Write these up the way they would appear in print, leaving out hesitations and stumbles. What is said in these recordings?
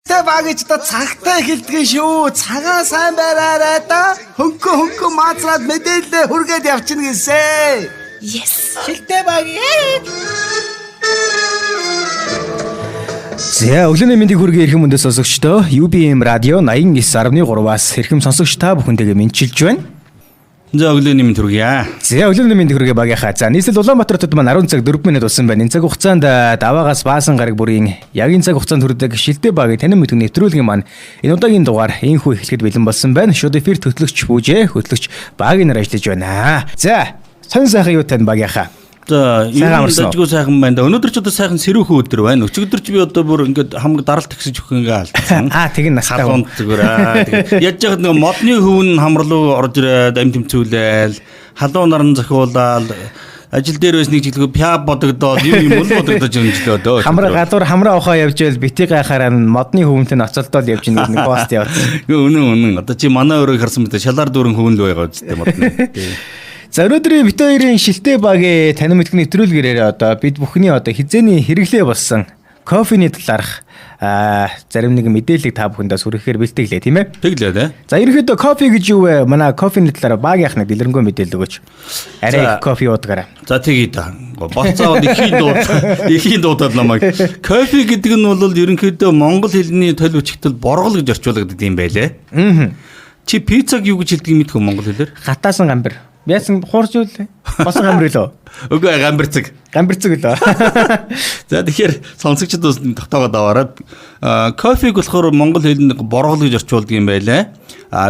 Тэ багаж та цагтаа хэлдэг шүү. Цагаан сайн байраарай да. Хөнгө маацраад мэдээлэл хүргээд явчихна гэсэн. Yes. Шилтэй багээ. За өглөөний мэндийг хүргэе эрхэм мөндөд сонсогчдоо. UBM радио 89.3-аас эрхэм сонсогч та бүхэнтэйгээ мэдчилж байна. За өглөөний мэнд хүргье. За өглөөний мэнд хүргэе багийнхаа. За нийслэл Улаанбаатар хотод маань 10 цаг 4 минут болсон байна. Энэ цаг хугацаанд даваагаас баасан гараг бүрийн ягийн цаг хугацаанд хүрдэг шилдэг багийн танин мэдгэн нэвтрүүлгийн маань энэ удаагийн дугаар ийхүү эхлэхэд бэлэн болсон байна. Шууд эфир хөтлөгч Бүжээ, хөтлөгч багийн нар ажиллаж байна. За сонь сайхан юу тань багийнхаа. За энэ дажгүй сайхан байна да. Өнөөдөр ч одоо сайхан сэрүүхэн өдөр байна. Өчигдөр ч би одоо бүр ингээд хамаг даралт гисэж өгөх ингээ алдсан. Тэг энэ настай хүн зүгээр. Яаж яагаад нэг модны хөвн хамралуу орж ирээд амт тэмцүүлээл, халуун наран зохиулаад ажил дээр байсан нэг чиглэг пиа бодогдоод юм бодогдож өнжлөө. Хамраа гадуур хамраа ухаа явж байл бити гайхаараа модны хөвөнтэй ноцолдоод явж нэг пост явуулсан. Үнэн. Одоо чи манай өрөөг харсан мэт шалаар дүүрэн хөвн л байгаа үстэй модны. За өнөөдрийн бит хоёрын шилтэй багийн танин мэдгэн нэвтрүүлгээрээ одоо бид бүхний одоо хизээний хэрэглээ болсон кофений талаарх зарим нэгэн мэдээллийг та бүхэндээ сүрэхээр бэлтгэлээ тийм ээ. Тэглээ тий. За ерөнхийдөө кофе гэж юу вэ? Манай кофений талаараа багийнх нэг дэлгэрэнгүй мэдээлэл өгөөч. Арай кофе уудгаараа. За тэгье да. Болцоод ихийн дуудаад намайг. Кофе гэдэг нь бол ерөнхийдөө монгол хэлний толь өчгтөл боргол гэж орчуулагддаг юм байлээ. Чи пиццаг юу гэж хэлдэг юм мэдхүү монгол хэлээр? Хатаасан гамбар. Яасан хуурч юу лээ? Босон гамбар лөө. Үгүй гамбарцэг. Гамбарцэг лөө. За тэгэхээр сонсогчдод бас тогтоогоод аваарай. Кофег болохоор монгол хэлэнд боргол гэж орчуулдаг юм байлаа.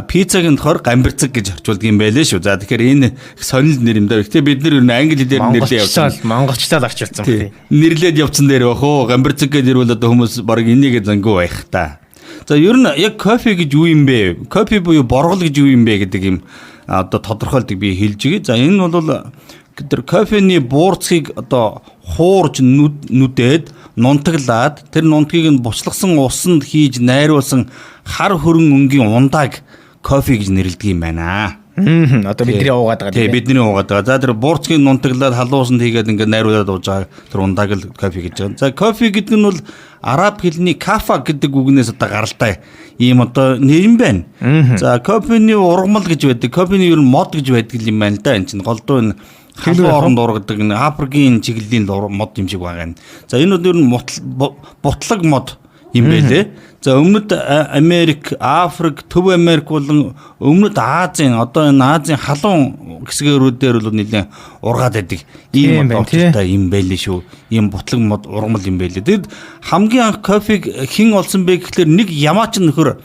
Пиццаг нь болохоор гамбарцэг гэж орчуулдаг юм байлээ шүү. За тэгэхээр энэ сонирхол нэр юм даа. Гэтэ бид нэр англи хэлээр нэрлээ явсан. Монголчлал орчуулсан байна. Нэрлээд явцсан дээр бах уу? Гамбарцэг гэж нэрвэл одоо хүмүүс баг энийгээ зангуу байх та. За ер нь яг кофе гэж юу юм бэ? Кофе буюу боргол гэж юу юм бэ гэдэг юм одоо тодорхойлдог би хэлж гээ. За энэ бол тэр кофений буурцгийг одоо хуурж нүдээд нунтаглаад тэр нунтгийг нь буцлагсан усанд хийж найруулсан хар хөрөн өнгийн ундааг кофе гэж нэрлэдэг юм байна. Одоо бидний уугаад байгаа. Тий, бидний уугаад байгаа. За тэр буурцгийг нунтаглаад халуусанд хийгээд ингээд найруулад ууж байгаа тэр ундааг л кофе гэж байгаа. За кофе гэдэг нь бол араб хэлний кафа гэдэг үгнээс одоо гаралтай ийм одоо нэр юм байна. За кофений ургамал гэж байдаг. Кофений ер нь мод гэж байдаг юм байна да. Энэ чинь голдуу энэ халуун оронд ургадаг энэ Африкийн чиглэлийн мод юм шиг байгаа юм. За энэ бол ер нь бутлаг мод юм байлээ. За өмнөд Америк, Африк, Төв Америк болон өмнөд Азийн одоо энэ Азийн халуун хэсгэрүүдээр бол нэлээд ургаад байдаг. Ийм модтой юм байлээ шүү. Ийм бутлаг мод ургамал юм байлээ. Тэгэд хамгийн анх кофег хэн олсон бэ гэхэлэр нэг ямаач нөхөр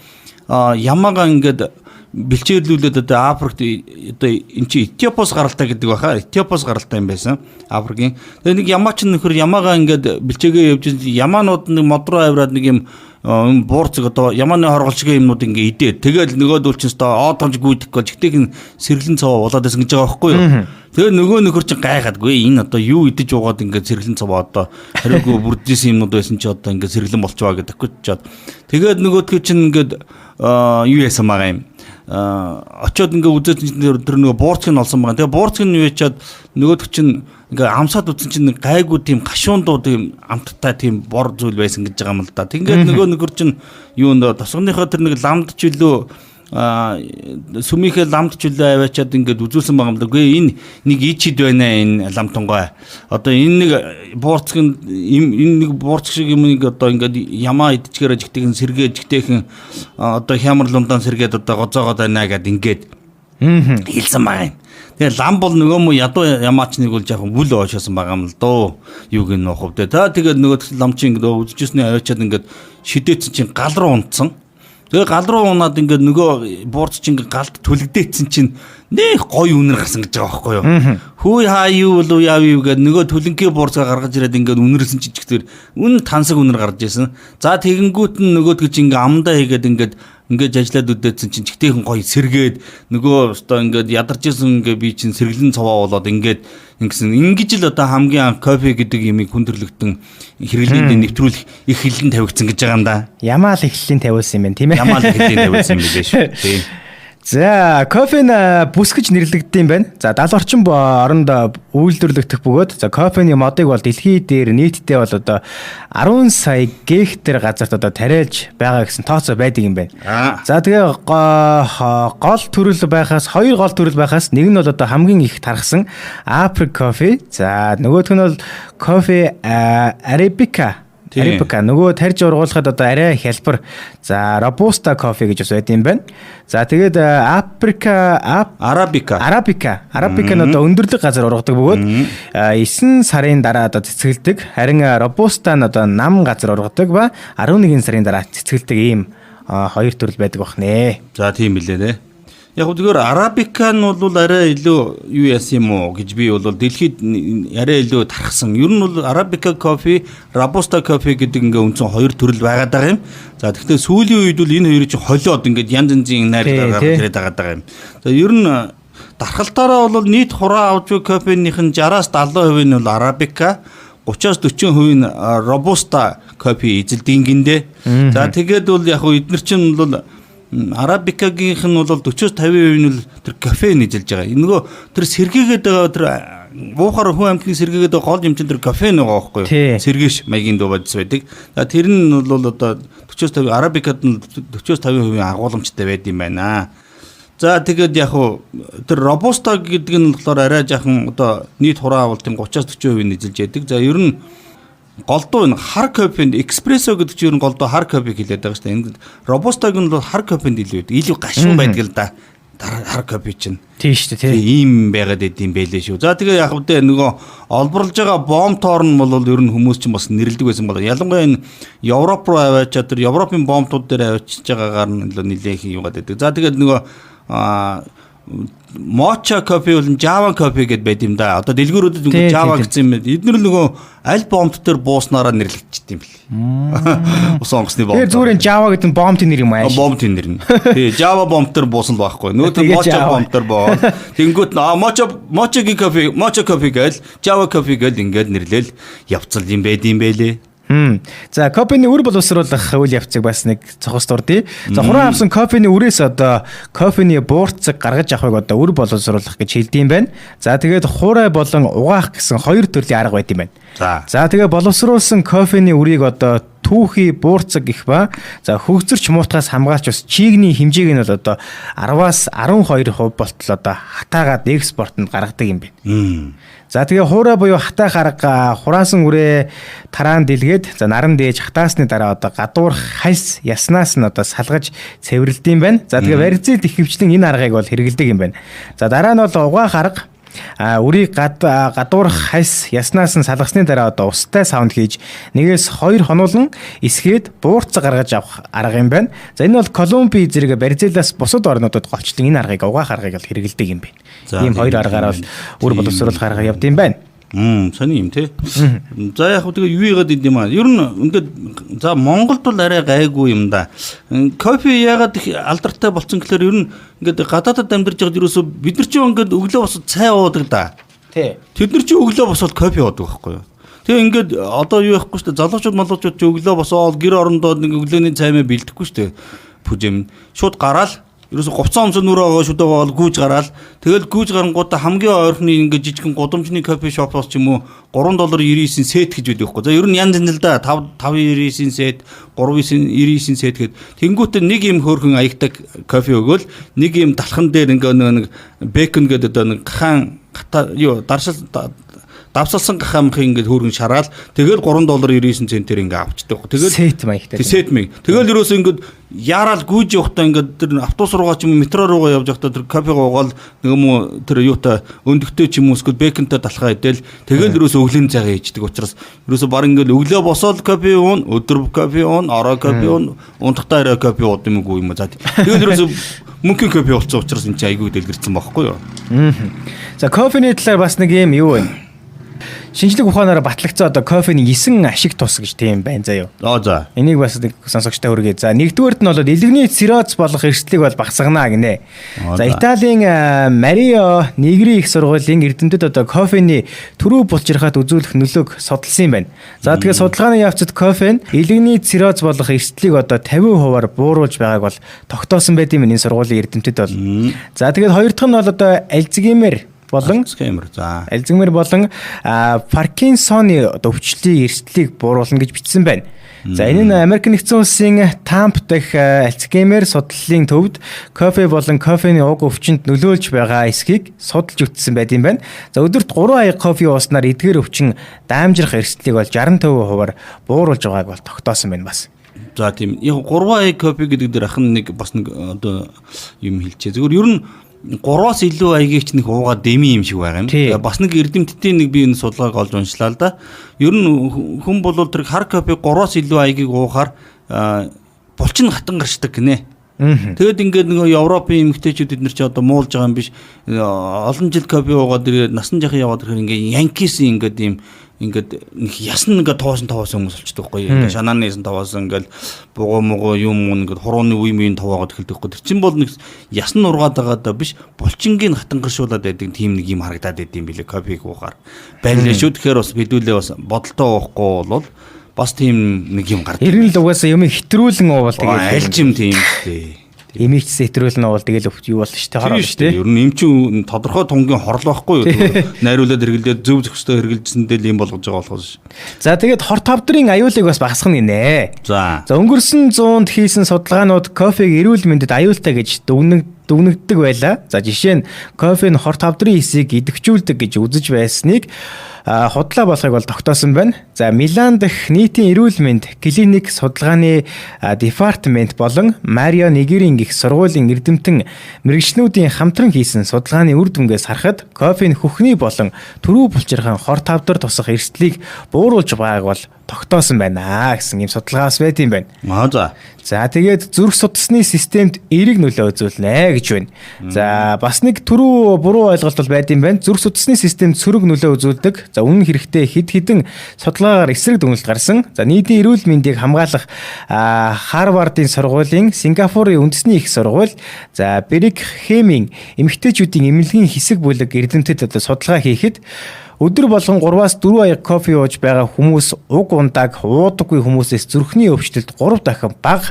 ямаагаа ингээд бэлчээрлүүлээд одоо Африкт одоо эн чи Этиопоос гаралтай гэдэг баха. Этиопоос гаралтай юм байсан Африкийн. Тэгээ нэг ямаач нөхөр ямаагаа ингээд бэлчээгээ явж ямаанууд нэг мод руу авираад нэг юм буурцэг одоо ямааны хорголчгийн юмнууд ингээ идээд тэгэл нөгөөдөл чинь одоо оодомж гүйдэх гэж ихтэйг сэргэлэн цаваа болоод байсан гэж байгаа байхгүй юу. Тэгээ нөгөө нөхөр чинь гайхадгүй энэ одоо юу идэж уугаад ингээ сэргэлэн цаваа одоо хариугүй бүрдсэн юмнууд байсан чи одоо ингээ сэргэлэн болчихваа гэдэггүй чад. Тэгээд нөгөөдгөө чинь ингээд юу яасан байгаа юм. Очоод ингээ үзээд тэр нөгөө буурцыг нь олсон байгаа. Тэгээ буурцыг нь юучаад нөгөөдг чинь ингээ амсаад үзсэн чинь гайгүй тийм гашуундууд тийм амттай тийм бор зүйл байсан гэж байгаа юм л да. Тэгээд нөгөө нөхөр чинь юу нэ тосгоныхоо тэр нэг ламд чөлөө сүмийнхээ ламд чөлөө аваачаад ингээд үзүүлсэн байгаа юм л да. Үгүй энэ нэг ичид байна энэ ламтонгой. Одоо энэ нэг буурцг энэ нэг буурцг шиг юм нэг одоо ингээд ямаа идчихээр жигтэйхэн сэргээ жигтэйхэн одоо хямар лундаан сэргээд одоо гоцоогоод байна гэд ингээд хэлсэн байгаа юм. Тэгээ лам бол нөгөө мө ядуу ямаач нэг бол жоохон бүл оошоосон байгаа юм л дөө. Юуг нь нөхөв дээ. Та тэгээд нөгөө лам чинь ингээд үзчихснээ аваачаад ингээд шидээцэн чинь гал руу унтсан. Тэгээ гал руу унаад ингээд нөгөө буурц чинь ингээд галд түлэгдээцэн чинь нэх гой үнэр гарсан гэж байгаа байхгүй юу. Хүү хаа юу болов яав юу гэдэг нөгөө түлэнгээ буурцгаа гаргаж ирээд ингээд үнэрсэн чичгтэр үн тансаг үнэр гарч ирсэн. За тэгэнгүүт нь нөгөөдгөө чинь ингээд амдаа хийгээд ингээд ажиллаад үдээсэн чинь чигтэйхэн гоё сэргээд нөгөө өстой ингээд ядарч ирсэн ингээд би чинь сэргэлэн цаваа болоод ингээд ингэсэн ингэж л одоо хамгийн анх кофе гэдэг юмыг хүндрэлтэн хэрэглээнд нэвтрүүлэх их хилэн тавигдсан гэж байгаа юм да. Ямаа л эхлэлийн тавиулсан юм байна тийм ээ. Ямаа л эхлэлийн тавиулсан юм билээ шүү. Тийм. За, кофены бүс гэж нэрлэгддэг юм байна. За, 70 орчим оронд үйлдвэрлэгдэх бөгөөд за кофений модыг бол дэлхийд дээр нийтдээ бол одоо 10 сая гектар газарт одоо тариалж байгаа гэсэн тооцоо байдаг юм байна. За, тэгээ гол төрөл байхаас хоёр гол төрөл байхаас нэг нь бол одоо хамгийн их тархсан Африк кофе. За, нөгөөх нь бол кофе Арабика. Арабика нөгөө тарж ургуулахад одоо арай хялбар. За, Robusta кофе гэж бас байд юм байна. За, тэгээд Арабика нь одоо өндөрлөг газар ургадаг бөгөөд 9 сарын дараа одоо цэцгэлдэг. Харин Robusta нь одоо нам газар ургадаг ба 11 сарын дараа цэцгэлдэг ийм хоёр төрөл байдаг бахнэ. За, тийм билээ нэ. Яг зүгээр Арабика нь бол арай илүү юу яасан юм уу гэж би бол дэлхийд арай илүү тархсан. Ер нь бол Арабика кофе, Robusta кофе гэдэг ингээ үндсэн хоёр төрөл байгаад байгаа юм. За тэгэхээр сүүлийн үед бол энэ хоёрыг чинь холиод ингээ янз янзын найрлаар гаргаад байгаа юм. За ер нь дархалтаараа бол нийт хураа авч буй кофеных нь 60-аас 70% нь бол Арабика, 30-аас 40% нь Robusta кофе эзэлдэг гиндэ. За тэгээд бол яг эдгээр чинь бол Арабикагийнх нь бол 40-50% нь бол тэр кофе нэжилж байгаа. Энэ нөгөө тэр сэргээгээд байгаа тэр буухаар хүн амтны сэргээгээд байгаа гол юм чинь тэр кофе нөгөө байхгүй юу? Сэргээш маягийн дуугадс байдаг. За тэр нь бол одоо 40-50 Арабикад нь 40-50% агуулмжтай байд юм байна. За тэгээд яг хуу тэр Robusta гэдэг нь болохоор арай жаахан одоо нийт хураа бол тийм 30-40% нэжилж яадаг. За ер нь голдуу энэ хар кофенд эспрессо гэдэг чинь голдуу хар кофе хэлээд байгаа шүү дээ. Энэ Robusta-г нь бол хар кофенд илүү гашуун байдаг л да. Хар кофе чинь. Тийм шүү дээ. Ийм байгаад идэм байлээ шүү. За тэгээ яг үдэ нөгөө олборлож байгаа бомтоор нь бол ер нь хүмүүс чинь бас нэрлдэг байсан бол ялангуяа энэ Европ руу аваачаад тэр Европын бомтууд дээр аваачиж байгаагаар нь нэлээх юм гадаг. За тэгээд нөгөө Mocha кофе бол Java кофе гэдээ байд юм да. Одоо дэлгүүрүүдэд нөгөө Java гэсэн юм. Эдгээр нөгөө аль бомт төр бууснараа нэрлэгдчихдээ юм бэл. Ус онгоцны бомт. Тэгээ зүгээр Java гэдэг нь бомтын нэр юм аа. Бомтын нэр нь. Тий, Java бомт төр буусан л байхгүй. Нөгөө Mocha бомт төр боо. Тэнгүүт Mocha кофе гээл Java кофе гээл ингээд нэрлээл явцал юм байд юм бэлээ. За, кофений үр боловсруулах үйл явцыг бас нэг цогц дурдъя. За, хуран авсан кофений үрээс одоо кофений буурцаг гаргаж авахыг одоо үр боловсруулах гэж хэлдэм байна. За, тэгээд хурай болон угаах гэсэн хоёр төрлийн арга байд юм байна. За, тэгээд боловсруулсан кофений үрийг одоо түүхий буурцаг гэх ба за хөгзөрч муутгаас хамгаалж бас чигний хэмжээг нь бол одоо 10-аас 12% болтол одоо хатаагаад экспортод гаргадаг юм байна. За тэгээ хуурай буюу хатаах арга хураасан үрээ тараан дэлгээд за наран дээж хатаасны дараа одоо гадуур хайс яснаас нь одоо салгаж цэвэрлэдэг юм байна. За тэгээ барилзал их хвчлэн энэ аргыг бол хэрэгэлдэг юм байна. За дараа нь бол угаах арга үрийг гадуур хайс яснаас нь салгасны дараа одоо устай саунд хийж нэгээс 2 хонуулан эсгээд буурцаг гаргаж авах арга юм байна. За энэ бол Колумби зэрэг барилзалаас бусад орнуудад голчлон энэ аргыг угаах аргыг бол хэрэгэлдэг юм байна. Ийм хоёр аргаар бол үр боловсруулах арга явд юм байна. Сони юм те. За яг хөө тэгээ юу яагаад идэм аа. Ер нь ингээд за Монголд бол арай гайгүй юм да. Кофе яагаад их алдартай болсон гэхээр ер нь ингээд гадаадад амьдарч байгаад ерөөсөө бид нар ч ингээд өглөө босоод цай уудаг да. Тий. Тэд нар ч өглөө босоод кофе уудаг байхгүй юу. Тэгээ ингээд одоо юу яахгүй шүү дээ. Залуучууд малуучууд ч өглөө босоод гэр орондоо нэг өглөөний цаймаа бэлдэхгүй шүү дээ. Пүжэм шууд гараал ерөөсө говцоо өмсө нүрөө шүдээ бол гүйж гараал тэгэл гүйж гарангуудаа хамгийн ойрхны ингээд жижигхэн гудамжны кофе шопоос ч юм уу $3.99 сет гэж байдаг байхгүй. За ер нь янз янз л да 5.99 сет 3.99 сет гэд тэнгуүтэ нэг юм хөөрхөн аягтаг кофе өгөөл нэг юм талхан дээр ингээд нэг бекон гэдэг одоо нэг хаан юу даршил давсалсан гахамх ингээд хөөргөн шараал тэгэл $3.99 ингээд авчдаг. Тэгэл сет маягтай. Сет маяг. Тэгэл ерөөсөө ингээд яараал гүйж явахдаа ингээд тэр автобус руугаа ч юм уу метро руугаа явж байхдаа тэр кофе гоогаал нэг юм уу тэр юутай өндөгтэй ч юм уу эсвэл беконтой талхаа идэл тэгэл ерөөсөө өглөөний цагаа хийждэг учраас ерөөсөө баг ингээд өглөө босоод кофе уун, өдөр кофе уун, орой кофе уун, унтахтаа арай кофе ууд юм уу юм за. Тэгэл ерөөсөө мөнгөний кофе болсон учраас энэ чинь айгүй дэлгэрсэн байхгүй юу. За кофений талаар бас нэг юм юу вэ? шинжлэх ухаанаар батлагдсан одоо кофений 9 ашиг тус гэж тийм байна заяа. За. Энийг бас нэг сонсогчтой хүргэе. За нэгдүгээрт нь бол элэгний цирроз болох эрсдлийг бол багасгана гинэ. За Италийн Марио Негри их сургуулийн эрдэмтэд одоо кофений төрөв булчирхаад үзүүлэх нөлөөг судалсан юм байна. За тэгээд судалгааны явцад кофе нь элэгний цирроз болох эрсдлийг одоо 50%-аар бууруулж байгааг бол тогтоосон байт юм энэ сургуулийн эрдэмтэд бол. За тэгээд хоёр дахь нь бол одоо Альцгеймер болон болон Паркинсоны өвчлөлийн эрсдлийг бууруулна гэж бичсэн байна. За энэ нь Америк нэгдсэн улсын Тамп дахь Альцгеймер судлалын төвд кофе болон кофений уг өвчнөд нөлөөлж байгаа эсхийг судалж үзсэн байт юм байна. За өдөрт 3 аяг кофе ууснаар эдгээр өвчин даамжрах эрсдлийг бол 65%-аар бууруулж байгааг бол тогтоосон байна бас. За тийм. Яг 3 аяг кофе гэдэг дээр ахын нэг бас нэг одоо юм хэлчихэ. Зүгээр ер нь 3-аас илүү аягийг ч нэг уугаад дэми юм шиг байгаа юм. Бас нэг эрдэмтдийн нэг би энэ судалгааг олж уншлаа л да. Ер нь хүн бол тэр хар кофе 3-аас илүү аягийг уухаар булчин хатан гарчдаг гинэ. Тэгэд ингээд нөгөө Европын эмэгтэйчүүд эднэр чи одоо муулж байгаа юм биш. Олон жил кофе уугаад ирээд насан жахын яваад ирэхээр ингээд янкисэн ингээд ийм ингээд нэг ясна ингээд тоосон хүмүүс болчдөг байхгүй. Шанааны ясан тоосон ингээд бугуу юм ингээд хурууны үеийн товоогод эхэлдэг байхгүй. Тэр чинь бол нэг ясна ургаад байгаа даа биш. Булчингийн хатангаршуулаад байдаг тийм нэг юм харагдаад байд юм билээ кофег уухаар. Байлээ шүү. Тэгэхээр бас бидүүлээ бас бодолтой уухгүй бол бас тийм нэг юм гардаг. Эргэн л угаасаа юм хэтрүүлэн уувал тэгээд альж юм тийм үү. Эмэгчсэн хэтрүүлэн уувал тэгээд юу болно шүү дээ. Хороо шүү дээ. Ер нь эм чинь тодорхой тунгийн хорл байхгүй юу? Найруулад хэрэглээд зөв зөвхөстэй хэрэгжилжсэндээ юм болгож байгаа болохоос. За тэгээд хор тавдрын аюулыг бас багасгах гинэ. За өнгөрсөн 100-д хийсэн судалгаанууд кофег эрүүл мэндэд аюултай гэж дүгнэгддэг байлаа. За жишээ нь кофе нь хор тавдрын эсийг идэвхжүүлдэг гэж үзэж байсныг худлаа болохыг бол тогтоосон байна. За Милан дахь нийтийн эрүүл мэнд клиник судалгааны департамент болон Марио Негрийн их сургуулийн эрдэмтэн мэрэгчнүүдийн хамтран хийсэн судалгааны үр дүнгээс харахад кофений хөхний болон төрөв булчирхан хор тавдар тусах эрсдлийг бууруулж байгааг бол тогтоосон байна гэсэн юм судалгаас байт юм байна. За тэгээд зүрх судасны системд эерэг нөлөө үзүүлнэ гэж байна. За бас нэг түрүү буруу ойлголт бол байт юм байна. Зүрх судасны системд сөрөг нөлөө үзүүлдэг. За үнэн хэрэгтээ хэд хэдэн судалгаагаар эсрэг дүгнэлт гарсан. За нийтийн эрүүл мэндийг хамгаалах Харвардын сургуулийн Сингапурын үндэсний их сургууль за Бергхемийн эмэгтэйчүүдийн эмнэлгийн хэсэг бүлэг эрдэмтэд одоо судалгаа хийхэд өдөр болгон 3-аас 4 аяг кофе ууж байгаа хүмүүс уг ундааг уудаггүй хүмүүсээс зүрхний өвчлөлт 3 дахин бага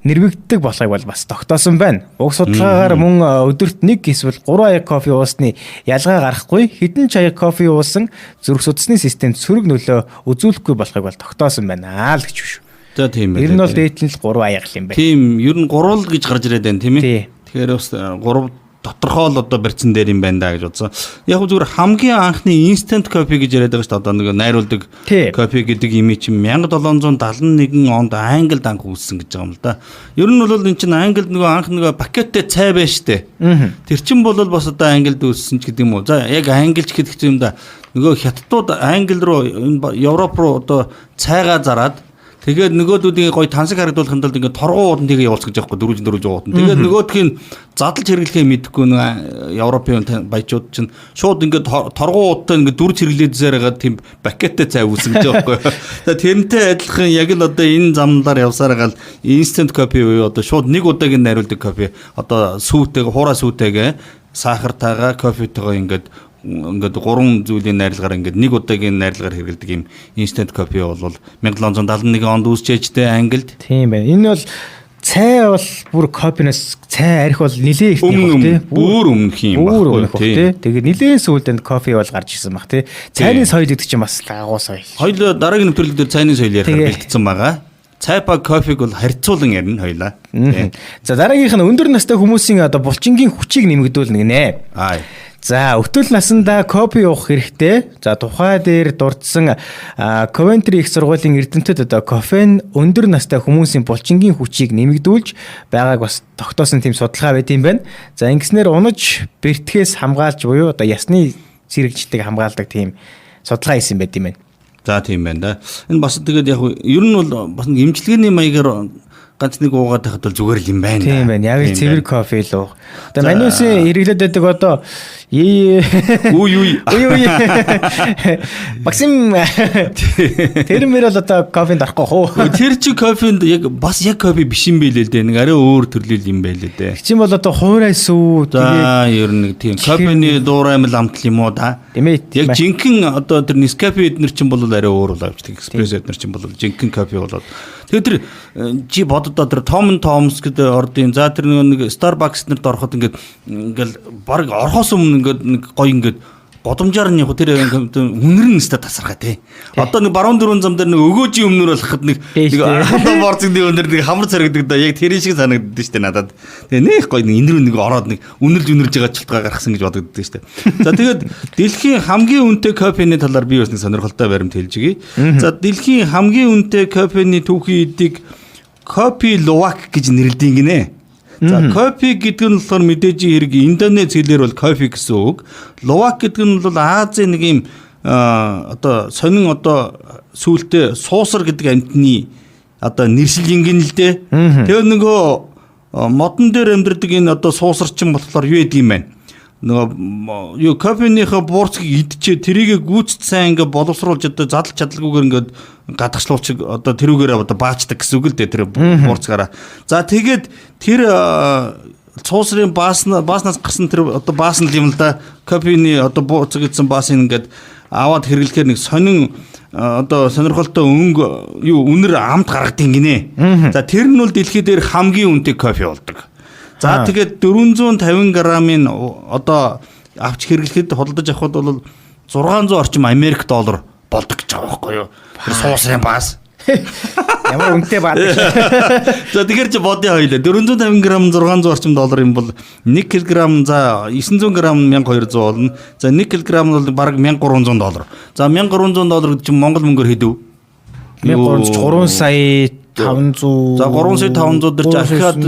нэрвэгддэг болохыг бол бас тогтоосон байна. Уг судалгаагаар мөн өдөрт 1 эсвэл 3 аяг кофе уусны ялгаа гарахгүй хэдэн ч аяг кофе уусан зүрх судасны системд сөрөг нөлөө үзүүлэхгүй болохыг бол тогтоосон байна л гэж шүү. За тийм ээ. Ер нь бол дээдлэн л 3 аяг юм байна. Тийм, ер нь 3 л гэж гарч ирээд байна тийм ээ. Тэгэхээр бас 3 тодорхой л одоо барьцсан дээр юм байна да гэж бодсон. Яг зүгээр хамгийн анхны instant coffee гэж яриад байгаа шүү дээ. Одоо нэг найруулдаг кофе гэдэг юм чинь 1771 онд Англид анх үүссэн гэж байгаа юм л да. Ер нь бол энэ чинь Англид нөгөө анх нөгөө пакеттэй цай байж штэ. Тэр чинь бол бас одоо Англид үүссэн ч гэдэг юм уу. За яг англич гэдэг юм да. Нөгөө хятадууд Англи руу Европ руу одоо цайгаа зараад тэгээд нөгөөдүүдийн гоё тансаг харагдуулахын тулд ингээд торгуу ууданд тэгээ явуулах гэж байгаа байхгүй дөрвж ууданд. Тэгээд нөгөөдхийн задлж хэрэглэхээ мэдэхгүй нэг Европын баячууд чинь шууд ингээд торгуу уудтай ингээд дүрж хэрэглээд зээрээгээд тийм пакеттэй цай үүсэн гэж байгаа байхгүй. Тэгээд тэрнтэй адилхан яг л одоо энэ замналаар явсараа гал instant coffee буюу одоо шууд нэг удаагийн найруулдаг кофе одоо сүүтэйг хуурай сүүтэйгээ сахартайгаа кофетэйгээ ингээд 3 зүйлийн найрлагаар ингээд нэг удаагийн найрлагаар хэрэглэдэг юм instant coffee бол 1771 онд үүсчээжтэй Англид. Тийм байна. Энэ бол цай бол бүр кофенаас цай арих бол нилээн ихтэй баг тий. Бүр өмнөх юм баг тий. Тэгээд нилээн сүүлдэнд кофе бол гарч ирсэн баг тий. Цайны соёл гэдэг чинь бас агуу соёл. Хоёул дараагийн нэвтрүүлэг дээр цайны соёл ярихаар бэлтгэсэн байгаа. Цай ба кофег бол харьцуулан ярина хоёлаа. За дараагийнх нь өндөр настай хүмүүсийн одоо булчингийн хүчийг нэмэгдүүлнэ гинэ. За өвтөл насандаа кофе уух хэрэгтэй. За тухай дээр дурдсан Coventry их сургуулийн эрдэмтэд одоо кофеин өндөр настай хүмүүсийн булчингийн хүчийг нэмэгдүүлж байгааг бас тогтоосон тийм судалгаа байт юм байна. За ингэснээр унаж бэртгээс хамгаалж буюу одоо ясны зэрэгжилтийг хамгаалдаг тийм судалгаа хийсэн байт юм байна. За тийм байна да. Энэ бас тэгээд яг ер нь бол бас эмчилгээний маягаар ганц нэг уугаад байхад бол зүгээр л юм байна. Тийм байна. Яг л цэвэр кофе л уу. Одоо манайсын хэрэглээд байдаг одоо Үй. Максим тэр мөр л одоо кофенд орохгүй хөө. Тэр чи кофенд яг бас яг кофе биш юм байлээ л дээ. Нэг арай өөр төрлөл юм байлээ дээ. Чин бол одоо хуурай сүү За ер нь тийм кофений дуураймал амтл юм уу да. Тийм ээ. Яг жинхэнэ одоо тэр Nescafe эднэр чинь бол арай өөр бол авчдаг. Espresso эднэр чинь бол жинхэнэ кофе болоод. Тэгээд тэр чи боддоо тэр Tom Toms гэдэг ордын за тэр нэг Starbucks нэрд ороход ингээл баг орхоос өмнө ингээд нэг гоё ингээд годомжаар нь яг тэр үнэр нь өстө тасархаа тий. Одоо нэг баруун дөрвөн зам дээр нэг өгөөжийн өмнөр болоход нэг одоо борцгийн өндөр нэг хамар царагдаг да яг тэр шиг санагддаг шүү дээ надад. Тэгээ нэх гоё нэг энэр нэг ороод нэг үнэрж байгаа чултгаа гаргасан гэж бодогддог шүү дээ. За тэгээд дэлхийн хамгийн үнэтэй кофений талаар би бас нэг сонирхолтой баримт хэлж өгье. За дэлхийн хамгийн үнэтэй кофений түүхийн эдийг Кофе Luwak гэж нэрлэдэг гинэ. За кофе гэдэг нь болохоор мэдээж хэрэг Индонез хэлээр бол кофе гэсэн үг. Luwak гэдэг нь бол Азийн нэг юм одоо сонин одоо сүүлдээ суусар гэдэг амьтны одоо нэршилжингийн л дээ. Тэгээ нөгөө модон дээр амьдардаг энэ одоо суусарчин болохоор юу гэдэг юм бэ? Нөгөө юу кофенийхээ буурцгийг идчихээ тэрийг гүйцэд сайн ингээ боловсруулж одоо задлж чадлагүйгээр ингээ гадагшлуулчих одоо тэрүүгээр одоо баачдаг гэсэн үг л дээ тэр буурцгаараа. За тэгээд тэр цуусрын бааснаас гарсан тэр одоо баасан л юм л да кофений одоо буурцэг гэсэн баасын ингээд аваад хэрэглэхээр нэг сонин одоо сонирхолтой өнгө юу үнэр амт гаргадаг гинэ. За тэр нь бол дэлхий дээр хамгийн үнэтэй кофе болдог. За тэгээд 450 грамын одоо авч хэрэглэхэд худалдаж авахд бол 600 орчим Америк доллар болдог гэж байгаа байхгүй юу? Тэр суусрын баас. Ямар үнэтэй баадаг. За тэгэхээр чи бодё хоёлаа 450 грамм 600 орчим доллар юм бол 1 кг за 900 грамм 1200 болно. За 1 кг бол бараг 1300 доллар. За 1300 доллар гэдэг чинь Монгол мөнгөөр хэдв? 1300 сая 500 За 3 сая 500 дээр захиад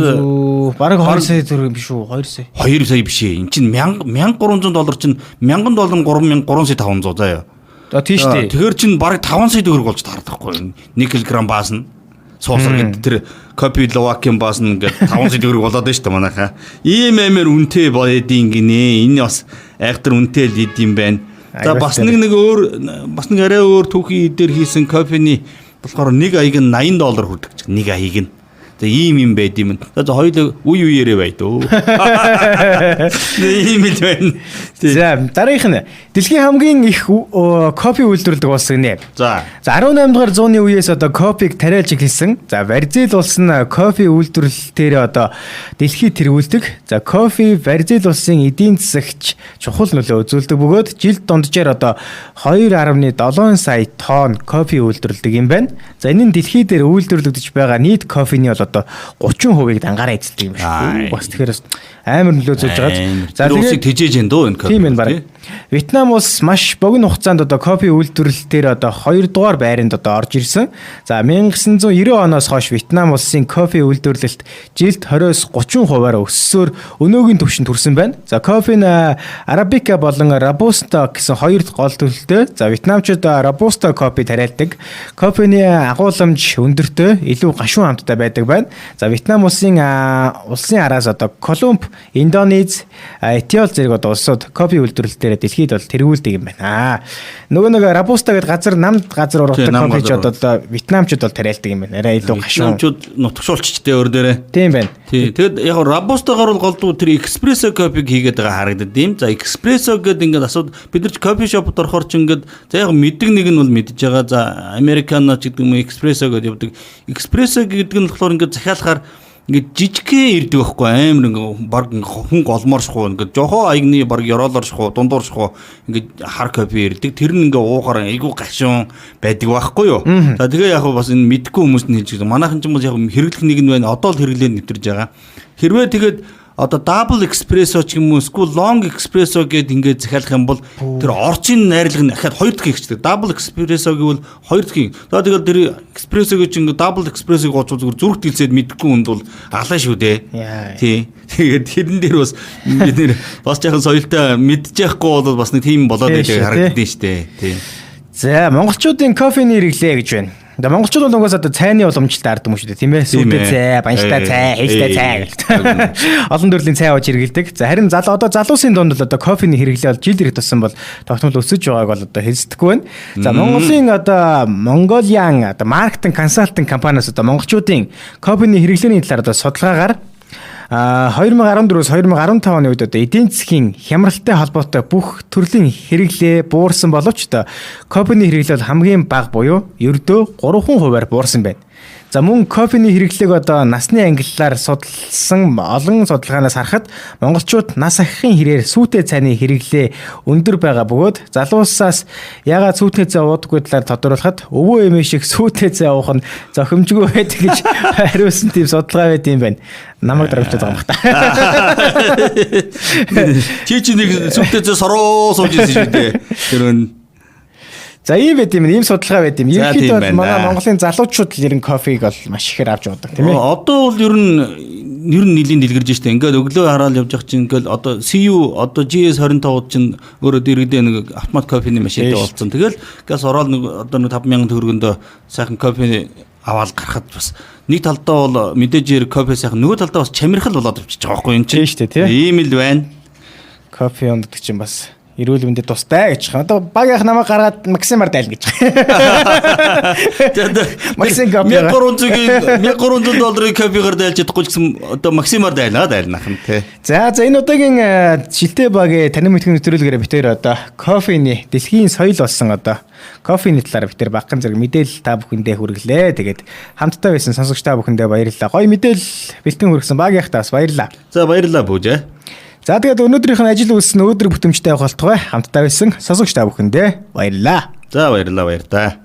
бараг 2 сая төгрөг биш үү? 2 сая. 2 сая биш ээ. Энд чинь 1300 доллар чинь 1000 доллар 3 сая 500 заяа. За тийш дээ. Тэгэхээр чинь бараг 5 сая төгрөг болж таардахгүй. 1 кг баас нь суусар гэдэг тэр Кофе Luwak-ийн баас нь ингээд 5 сая төгрөг болоод байна шүү дээ манайхаа. Ийм амир үнэтэй болоодин гинэ. Энэ бас айхтар үнэтэй л идэм байна. За бас нэг өөр бас нэг арай өөр түүхий дээр хийсэн кофений болохоор нэг аяг нь $80 хүрдэг. Нэг аяг нь. За ийм юм байд юм. За хоёул үеэрээ байд өө. Ийм л байна. За дараагийнх нь дэлхийн хамгийн их кофе үйлдвэрлэдэг улс гинэ. За 18 дугаар зууны үеэс одоо кофег тариалж эхэлсэн. За Бразил улс нь кофе үйлдвэрлэлээр одоо дэлхийд тэргүүлдэг. За кофе Бразил улсын эдийн засагч чухал нөлөө үзүүлдэг бөгөөд жилд дунджаар одоо 2.7 сая тонн кофе үйлдвэрлэдэг юм байна. За энэ нь дэлхий дээр үйлдвэрлэгдэж байгаа нийт кофений бол одоо 30%-ийг дангаараа эзэлдэг юм шүү. Бас тэгэхээр амар нөлөө үзүүлж байгаа. За тэгээд тэжээж энэ дөө энэ кофе. Тийм байна. Вьетнам улс маш богино хугацаанд одоо кофе үйлдвэрлэлээр одоо 2 дугаар байранд одоо орж ирсэн. За 1990 оноос хойш Вьетнам улсын кофе үйлдвэрлэлт жилд 20-30%-аар өссөөр өнөөгийн түвшинд хүрсэн байна. За кофе нь Arabica болон Robusta гэсэн хоёр гол төрөлтэй. За вьетнамчууд Robusta кофе тариалдаг. Кофений агуулмж өндөртэй, илүү гашуун амттай байдаг байна. За Вьетнам улсын араас одоо Колумб, Индонез, Этиол зэрэг одоо улсууд кофе үйлдвэрлэлээр дэлхийд бол тэргүүлдэг юм байна. Нөгөө нэг Robusta гэдэг газар намд газар ургадаг кофеч одоо вьетнамчууд бол тариалдаг юм байна. Арай илүү гашуун. Вьетнамчууд нутгшуулчтэй өөр дээрээ. Тийм байна. Тэгэд яг Robusta-гаар бол голдуу тэр эспрессо кофег хийгээд байгаа харагдаад юм. За эспрессо гэдэг ингээд асууд бид нар кофе шопд орохоор ч ингээд за яг мэддэг нэг нь бол мэдж байгаа. За Американо ч гэдэг юм эспрессо гэдэг явдаг. Эспрессо гэдэг нь болохоор ингээд захиалахаар ингээд жижигхэн ирдэг байхгүй амар ингээд баг хүн голмоор шахуу ингээд жохоо аягны баг ёроолоор шахуу дундуур шахуу ингээд хар кофе ирдэг. Тэр нь ингээд уугаар айгу гашуун байдаг байхгүй юу. За тэгээ яг бас энэ мэдхгүй хүмүүс нь хэлж байгаа. Манайхан ч юм уу яг хэрэглэх нэг нь байна. Одоо л хэрэглээ нэвтэрж байгаа. Хэрвээ тэгээд одоо double espresso ч юм уу эсвэл long espresso гэд ингээд захиалах юм бол тэр орчин найрлага нь дахиад хоёр дахин ихчдэг. Double espresso гэвэл хоёр дахин. Тэгээд тэр espresso гэж ингээд double espresso-г гоцвол зүрх дэлсээд мэдхгүй хүнд бол аглаа шүү дээ. Тий. Тэгээд тэрэн дээр бас бид нэр бас яхан соёлтой мэдчихэхгүй бол бас нэг тийм болоод байдаг харагддаг шүү дээ. Тий. За монголчуудын кофений хэрэглээ гэж байна. За монголчууд бол угаасаа цайны уламжлалтай ард юм шүү дээ тийм ээ. Сүйтэй цай, банштай цай, хийстэй цай гэх. Олон төрлийн цай ууж хэрэглэдэг. За харин одоо залуусын дунд бол одоо кофений хэрэглээ бол жил ирэх тусам бол тогтмол өсөж байгааг бол одоо хэлцдэггүй байна. За Монголын одоо Mongolian одоо маркетинг консалтинг компаниас одоо монголчуудын кофений хэрэглээний талаар одоо судалгаагаар 2014-с 2015 оны үед одоо эдийн засгийн хямралтай холбоотой бүх төрлийн хэрэглээ буурсан боловч одоо кофений хэрэглээ бол хамгийн бага буюу ердөө 3% буурсан байна. За мөн кофений хэрэглээг одоо насны ангиллаар судалсан олон судалгаанаас харахад монголчууд нас ахихын хэрээр сүйтэй цайны хэрэглээ өндөр байгаа бөгөөд залуусаас ягаад сүйтэй цай уудаггүй талаар тодорхойлоход өвөө эмээ шиг сүйтэй цай уух нь зохимжгүй байдаг гэж хариулсан тийм судалгаа байт юм байна. Намайг дарамжтай байгаа юм байна. Чи нэг сүйтэй цай сороо сууж ирсэн шүү дээ. Тэр За ийм байт юм, ийм судалгаа байт юм. Ерөнхийдөө бол манай Монголын залуучууд л ерөн кофег бол маш ихээр авч уудаг тийм ээ. Одоо бол ер нь нэлийн дэлгэрж штэ. Ингээд өглөө хараад явж байгаа чинь ингээд одоо CU одоо GS25 чинь өөрөө дэрэгдээ нэг автомат кофений машинтай болсон. Тэгэл газ ороод нэг одоо 5,000 төгрөгөндөө сайхан кофе аваад гарахад бас нэг талдаа бол мэдээж кофе сайхан, нөгөө талдаа бас чамирхал болоод авчиж байгаа байхгүй юм чинь. Тийм штэ тийм. Ийм л байна. Кофе унддаг чинь бас эрүүл мэндэд тустай гэж. Одоо багийнх намайг гаргаад максимаар дайлна гэж. Максим кофе. 1300 долларын кофегаар дайлж чадахгүй ч гэсэн одоо максимаар дайлнах юм тий. За энэ удаагийн шилтэй багийн танин мэдхийн нэвтрүүлгээр битээр одоо кофений дэлхийн соёл болсон одоо кофений талаар битээр багхан зэрэг мэдээлэл та бүхэндээ хүргэлээ. Тэгээд хамтдаа байсан сонсогч та бүхэндээ баярлалаа. Гоё мэдээлэл бэлтэн хүргэсэн багийнхтаас баярлалаа. За баярлалаа бүжээ. За тэгээд өнөөдрийнх нь ажил үйлс нь өдрөг бүтэмжтэй явах болтугай хамтдаа байсан сонсогч та бүхэндээ баярлалаа. За баярлалаа баяр та.